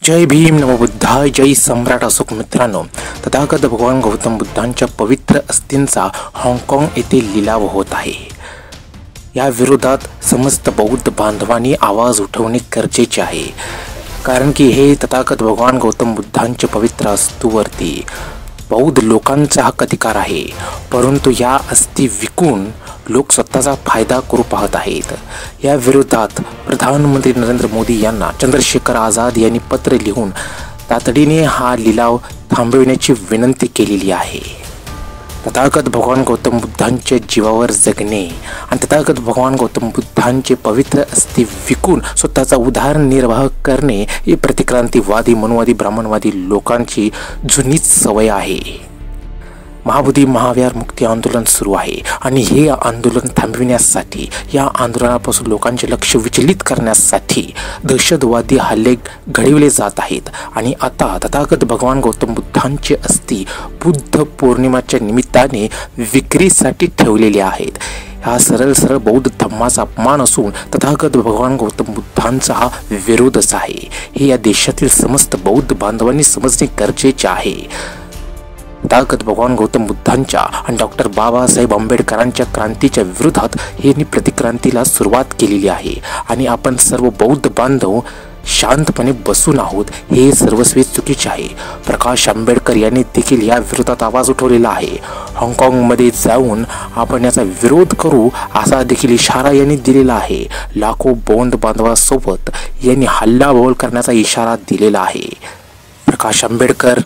जय भीम, नमो बुद्धाय, जय सम्राट अशोक. मित्रांनो, तथागत भगवान गौतम बुद्धांच्या पवित्र अस्थींचा हाँगकाँग येथे लिलाव होत आहे. या विरोधात समस्त बौद्ध बांधवांनी आवाज उठवणे गरजेचे आहे. कारण की हे तथागत भगवान गौतम बुद्धांचे पवित्र अस्थीवरती बौद्ध लोकांचा हक्क अधिकार आहे. परंतु या अस्थी विकून लोक स्वतःचा फायदा करू पाहत आहेत. या विरोधात प्रधानमंत्री नरेंद्र मोदी यांना चंद्रशेखर आझाद यांनी पत्र लिहून तातडीने हा लिलाव थांबविण्याची विनंती केलेली आहे. तथागत भगवान गौतम बुद्धांच्या जीवावर जगणे आणि तथागत भगवान गौतम बुद्धांचे पवित्र अस्थी विकून स्वतःचा उदरनिर्वाह करणे ही प्रतिक्रांतीवादी, मनुवादी, ब्राह्मणवादी लोकांची जुनीच सवय आहे. महाबोधी महाविहार मुक्ती आंदोलन सुरू आहे आणि हे आंदोलन थांबविण्यासाठी, या आंदोलनापासून लोकांचे लक्ष विचलित करण्यासाठी दहशतवादी हल्ले घडविले जात आहेत. आणि आता तथागत भगवान गौतम बुद्धांचे अस्थी बुद्ध पौर्णिमेच्या निमित्ताने विक्रीसाठी ठेवलेले आहेत. हा सरळ बौद्ध धम्माचा अपमान असून तथागत भगवान गौतम बुद्धांचा हा विरोधच आहे. हे या देशातील समस्त बौद्ध बांधवांनी समजणे गरजेचे आहे. तथागत भगवान गौतम बुद्धांच्या आणि डॉक्टर बाबासाहेब आंबेडकरांच्या क्रांतीच्या विरोधात यांनी प्रतिक्रांतीला सुरुवात केलेली आहे. आणि आपण सर्व बौद्ध बांधव शांतपणे बसून आहोत हे सर्वस्वी चुकीचे आहे. प्रकाश आंबेडकर यांनी देखील या विरोधात आवाज उठवलेला आहे. हाँगकाँगमध्ये जाऊन आपण याचा विरोध करू असा देखील इशारा यांनी दिलेला आहे. लाखो बौद्ध बांधवांसोबत यांनी हल्लाबोल करण्याचा इशारा दिलेला आहे. प्रकाश आंबेडकर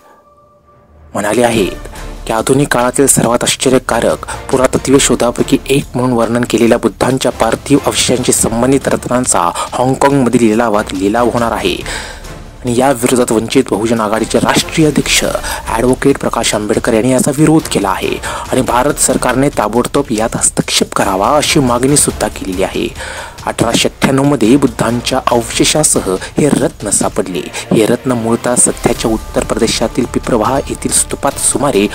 म्हणाले आहेत की आधुनिक काळातील सर्वात आश्चर्यकारक पुरातत्वीय शोधापैकी एक म्हणून वर्णन केलेल्या बुद्धांच्या पार्थिव अवशेषांशी संबंधित रत्नांचा हाँगकाँगमधील लिलावात लिलाव होणार आहे. आणि या विरोधात वंचित बहुजन आघाडीचे राष्ट्रीय अध्यक्ष ॲडव्होकेट प्रकाश आंबेडकर यांनी याचा विरोध केला आहे. आणि भारत सरकारने ताबडतोब यात हस्तक्षेप करावा अशी मागणी सुद्धा केलेली आहे. 1898 मध्ये बुद्धांच्या अवशेषासह हे रत्न सापडले. हे रत्न मूळतः सध्याच्या उत्तर प्रदेशातील पिप्रवाह येथील स्तूपात सुमारे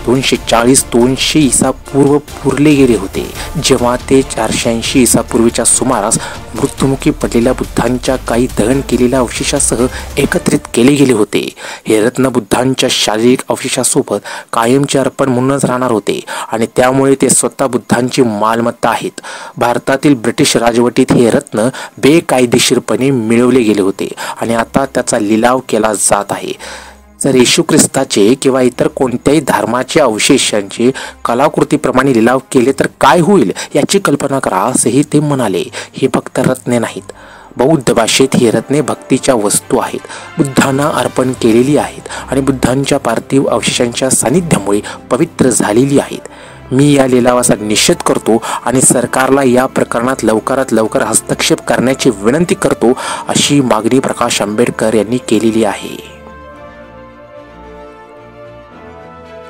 240-200 ईसापूर्व पुरले गेले होते, जेव्हा ते 480 ईसापूर्वीच्या सुमारास मृत्युमुखी पडलेल्या बुद्धांच्या काही दहन केलेल्या अवशेषासह एकत्रित केले गेले होते. हे रत्न बुद्धांच्या शारीरिक अवशेषासोबत कायमचे अर्पण म्हणूनच राहणार होते आणि त्यामुळे ते स्वतः बुद्धांची मालमत्ता आहेत. भारतातील ब्रिटिश राजवटीत हे रत्न बेकायदेशीरपणे मिळवले गेले होते आणि आता त्याचा लिलाव केला जात आहे. जर येशू ख्रिस्ताचे किंवा इतर कोणत्याही धर्माच्या अवशेषांचे कलाकृतीप्रमाणे लिलाव केले तर काय होईल याची कल्पना करा, असेही ते म्हणाले. हे फक्त रत्ने नाहीत. बौद्ध भाषेत ही रत्ने भक्तीच्या वस्तू आहेत, बुद्धांना अर्पण केलेली आहेत आणि बुद्धांच्या पार्थिव अवशेषांच्या सानिध्यामुळे पवित्र झालेली आहेत. मी या लिलावाचा निषेध करतो आणि सरकारला या प्रकरणात लवकरात लवकर हस्तक्षेप करण्याची विनंती करतो, अशी मागणी प्रकाश आंबेडकर यांनी केलेली आहे.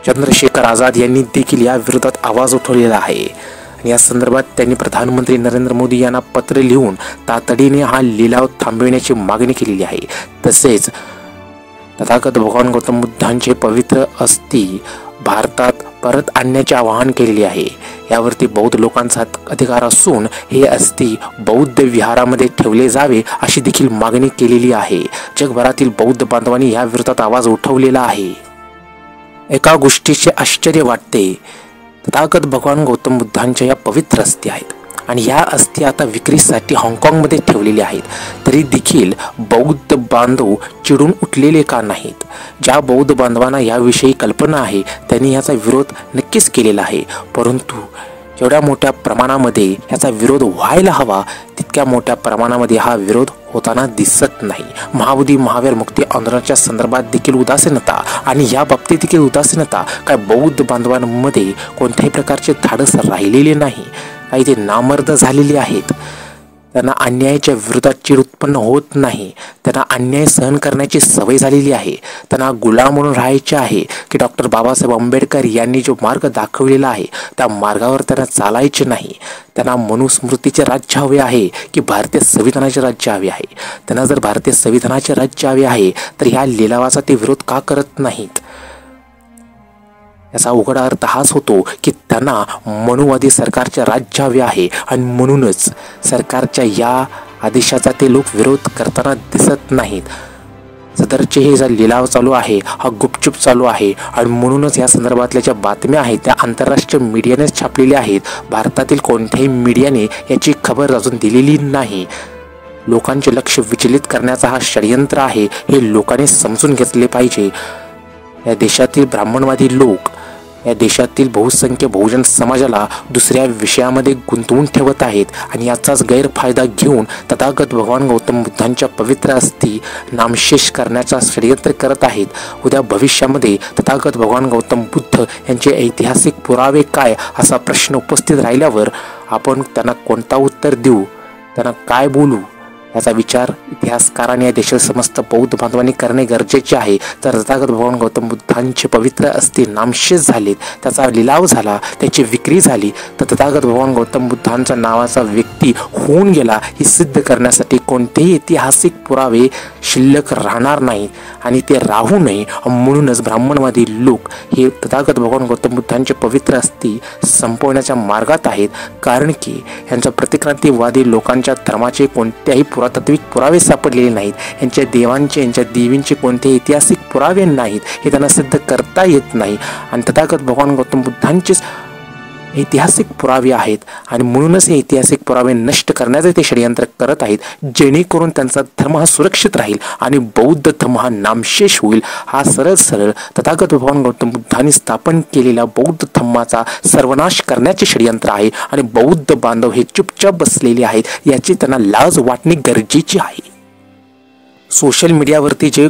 चंद्रशेखर आझाद यांनी देखील या विरोधात आवाज उठवलेला आहे. या संदर्भात त्यांनी प्रधानमंत्री नरेंद्र मोदी यांना पत्र लिहून तातडीने हा लिलाव थांबविण्याची मागणी केलेली आहे. तसेच तथागत भगवान गौतम बुद्धांचे पवित्र अस्थी भारतात परत आणण्याचे आवाहन केलेले आहे. यावरती बौद्ध लोकांचा अधिकार असून हे अस्थी बौद्ध विहारामध्ये ठेवले जावे अशी देखील मागणी केलेली आहे. जगभरातील बौद्ध बांधवांनी या विरोधात आवाज उठवलेला आहे. एका गोष्टीचे आश्चर्य वाटते, तथागत भगवान गौतम बुद्धांच्या या पवित्र अस्थी आहेत आणि या अस्थी आता विक्रीसाठी हाँगकाँगमध्ये ठेवलेल्या आहेत. तरी देखील बौद्ध बांधव चिडून उठलेले का नाहीत? ज्या बौद्ध बांधवांना याविषयी कल्पना आहे त्यांनी याचा विरोध नक्कीच केलेला आहे. परंतु जेवढ्या मोठ्या प्रमाणामध्ये याचा विरोध व्हायला हवा तितक्या मोठ्या प्रमाणामध्ये हा विरोध होताना दिसत नाही. महाबोधी महाविहार मुक्ती आंदोलनाच्या संदर्भात देखील उदासीनता आणि या बाबतीत देखील उदासीनता, काय बौद्ध बांधवांमध्ये कोणत्याही प्रकारचे धाडस राहिलेले नाही. काही ते नामर्द झालेले आहेत. त्यांना अन्यायाच्या विरोधात चीड उत्पन्न होत नाही. त्यांना अन्याय सहन करण्याची सवय झालेली आहे. त्यांना गुलाम म्हणून राहायचे आहे की डॉक्टर बाबासाहेब आंबेडकर यांनी जो मार्ग दाखवलेला आहे त्या मार्गावर त्यांना चालायचे नाही. त्यांना मनुस्मृतीचे राज्य हवे आहे की भारतीय संविधानाचे राज्य हवे आहे? त्यांना जर भारतीय संविधानाचे राज्य हवे आहे तर ह्या लिलावाचा ते विरोध का करत नाहीत? याचा उघड अर्थ हाच होतो की त्यांना मनुवादी सरकारचे राज्य हवे आहे आणि म्हणूनच सरकारच्या या आदेशाचा ते लोक विरोध करताना दिसत नाहीत. सदरचे हे जो लिलाव चालू आहे हा गुपचूप चालू आहे आणि म्हणूनच या संदर्भातल्या ज्या बातम्या आहेत त्या आंतरराष्ट्रीय मीडियानेच छापलेल्या आहेत. भारतातील कोणत्याही मीडियाने याची खबर अजून दिलेली नाही. लोकांचे लक्ष विचलित करण्याचा हा षडयंत्र आहे हे लोकांनी समजून घेतले पाहिजे. या देशातील ब्राह्मणवादी लोक या देशातील बहुसंख्य बहुजन समाजाला दुसऱ्या विषयामध्ये गुंतवून ठेवत आहेत आणि याचाच गैरफायदा घेऊन तथागत भगवान गौतम बुद्धांच्या पवित्र अस्थी नामशेष करण्याचा षडयंत्र करत आहेत. उद्या भविष्यामध्ये तथागत भगवान गौतम बुद्ध यांचे ऐतिहासिक पुरावे काय असा प्रश्न उपस्थित राहिल्यावर आपण त्यांना कोणता उत्तर देऊ, त्यांना काय बोलू याचा विचार इतिहासकारांनी या देशातील समस्त बौद्ध बांधवांनी करणे गरजेचे आहे. जर तथागत भगवान गौतम बुद्धांचे पवित्र अस्थी नामशेष झालेत, त्याचा लिलाव झाला, त्याची विक्री झाली, तर तथागत भगवान गौतम बुद्धांच्या नावाचा व्यक्ती होऊन गेला हे सिद्ध करण्यासाठी कोणतेही ऐतिहासिक पुरावे शिल्लक राहणार नाहीत आणि ते राहू नये म्हणूनच ब्राह्मणवादी लोक हे तथागत भगवान गौतम बुद्धांचे पवित्र अस्थी संपवण्याच्या मार्गात आहेत. कारण की यांच्या प्रतिक्रांतीवादी लोकांच्या धर्माचे कोणत्याही पुरातात्विक पुरावे सापडलेले नाहीत. यांच्या देवांचे यांच्या देवींचे कोणते ऐतिहासिक पुरावे नाहीत हे त्यांना सिद्ध करता येत नाही आणि तथागत भगवान गौतम बुद्धांचेच ऐतिहासिक पुरावे आहेत आणि म्हणूनच हे ऐतिहासिक पुरावे नष्ट करण्याचे ते षडयंत्र करत आहेत जेणेकरून त्यांचा धर्म हा सुरक्षित राहील आणि बौद्ध धर्म हा नामशेष होईल. हा सरळ तथागत भगवान गौतम बुद्धांनी स्थापन केलेल्या बौद्ध धर्माचा सर्वनाश करण्याचे षडयंत्र आहे आणि बौद्ध बांधव हे चुपचाप बसलेले आहेत याची त्यांना लाज वाटणे गरजेचे आहे. सोशल मीडियावरती जे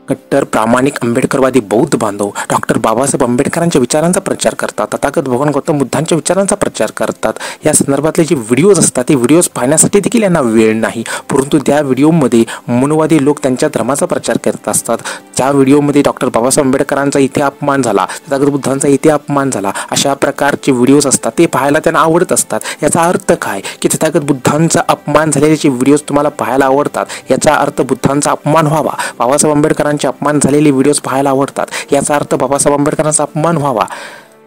कट्टर प्रामाणिक आंबेडकरवादी बौद्ध बांधव डॉक्टर बाबासाहेब आंबेडकरांच्या विचारांचा प्रचार करतात, तथागत भगवान गौतम बुद्धांच्या विचारांचा प्रचार करतात, या संदर्भातले जे व्हिडिओज असतात ते व्हिडिओज पाहण्यासाठी देखील यांना वेळ नाही. परंतु त्या व्हिडिओमध्ये मनोवादी लोक त्यांच्या धर्माचा प्रचार करत असतात. त्या व्हिडिओमध्ये डॉक्टर बाबासाहेब आंबेडकरांचा इथे अपमान झाला, तथागत बुद्धांचा इथे अपमान झाला, अशा प्रकारचे व्हिडिओज असतात ते पाहायला त्यांना आवडत असतात. याचा अर्थ काय की तथागत बुद्धांचा अपमान झालेले जे व्हिडिओज तुम्हाला पाहायला आवडतात याचा अर्थ बुद्धांचा अपमान व्हावा. बाबासाहेब आंबेडकरांचे अपमान झालेले व्हिडिओज पाहायला आवडतात याचा अर्थ बाबासाहेब आंबेडकरांचा अपमान व्हावा.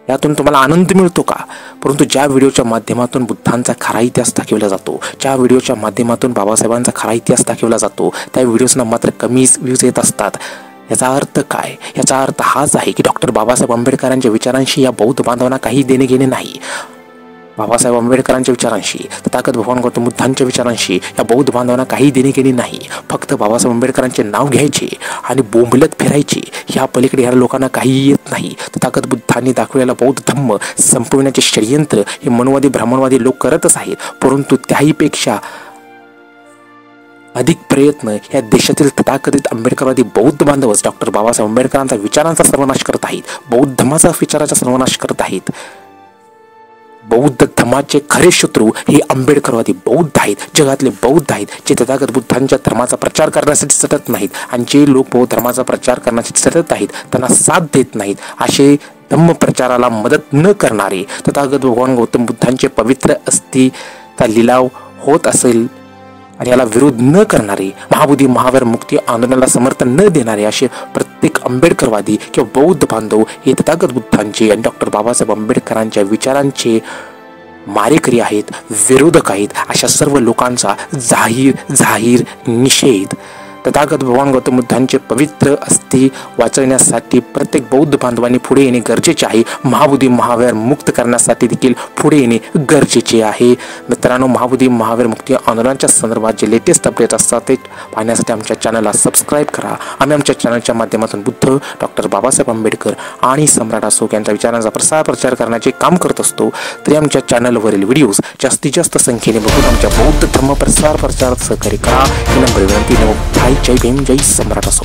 यातून तुम्हाला आनंद मिळतो का? परंतु ज्या व्हिडिओच्या माध्यमातून बुद्धांचा खरा इतिहास दाखवला जातो, ज्या व्हिडिओच्या माध्यमातून बाबासाहेबांचा खरा इतिहास दाखवला जातो त्या व्हिडिओजना मात्र कमी व्ह्यूज येत असतात. याचा अर्थ काय? याचा अर्थ हाच आहे की डॉक्टर बाबासाहेब आंबेडकरांच्या विचारांशी या बौद्ध बांधवांना काही देणे घेणे नाही. बाबासाहेब आंबेडकरांच्या विचारांशी तथागत भगवान गौतम बुद्धांच्या विचारांशी या बौद्ध बांधवांना काही देणे घेणे नाही. फक्त बाबासाहेब आंबेडकरांचे नाव घ्यायचे आणि बोंबलत फिरायचे, ह्या पलीकडे ह्या लोकांना काही येत नाही. तथागत बुद्धांनी दाखवलेला बौद्ध धर्म संपविण्याचे षडयंत्र हे मनोवादी ब्राह्मणवादी लोक करतच आहेत. परंतु त्याहीपेक्षा अधिक प्रयत्न या देशातील तथाकथित आंबेडकरवादी बौद्ध बांधवच डॉक्टर बाबासाहेब आंबेडकरांचा विचारांचा सर्वनाश करत आहेत, बौद्ध धर्माचा विचाराचा सर्वनाश करत आहेत. बौद्ध धर्माचे खरे शत्रू हे आंबेडकरवादी बौद्ध आहेत, जगातले बौद्ध आहेत जे तथागत बुद्धांच्या धर्माचा प्रचार करण्यासाठी सतत नाहीत आणि जे लोक बौद्ध धर्माचा प्रचार करण्यासाठी सतत आहेत त्यांना साथ देत नाहीत. असे धम्म प्रचाराला मदत न करणारे, तथागत भगवान गौतम बुद्धांचे पवित्र अस्थीचा लिलाव होत असेल आणि याला विरोध न करणारे, महाबोधी महावीर मुक्ती आंदोलनाला समर्थन न देणारे असे प्रत्येक आंबेडकरवादी किंवा बौद्ध बांधव हे तथागत बुद्धांचे आणि डॉक्टर बाबासाहेब आंबेडकरांच्या विचारांचे मारेकरी आहेत, विरोधक आहेत. अशा सर्व लोकांचा जाहीर निषेध तथागत भगवान गौतम बुद्धांचे पवित्र अस्थी वाचवण्यासाठी प्रत्येक बौद्ध बांधवांनी पुढे येणे गरजेचे आहे. महाबोधी महावीर मुक्त करण्यासाठी देखील पुढे येणे गरजेचे आहे. मित्रांनो, महाबोधी महावीर मुक्ती आंदोलनाच्या संदर्भात जे लेटेस्ट अपडेट असतात ते पाहण्यासाठी आमच्या चॅनलला सबस्क्राईब करा. आम्ही आमच्या चॅनलच्या माध्यमातून बुद्ध, डॉक्टर बाबासाहेब आंबेडकर आणि सम्राट अशोक यांच्या विचारांचा प्रचार करण्याचे काम करत असतो. तरी आमच्या चॅनलवरील व्हिडिओज जास्तीत जास्त संख्येने बघून आमच्या बौद्ध धर्म प्रचारात सहकार्य करा ही नम्र विनंती. जय भीम, जय सम्राट असो.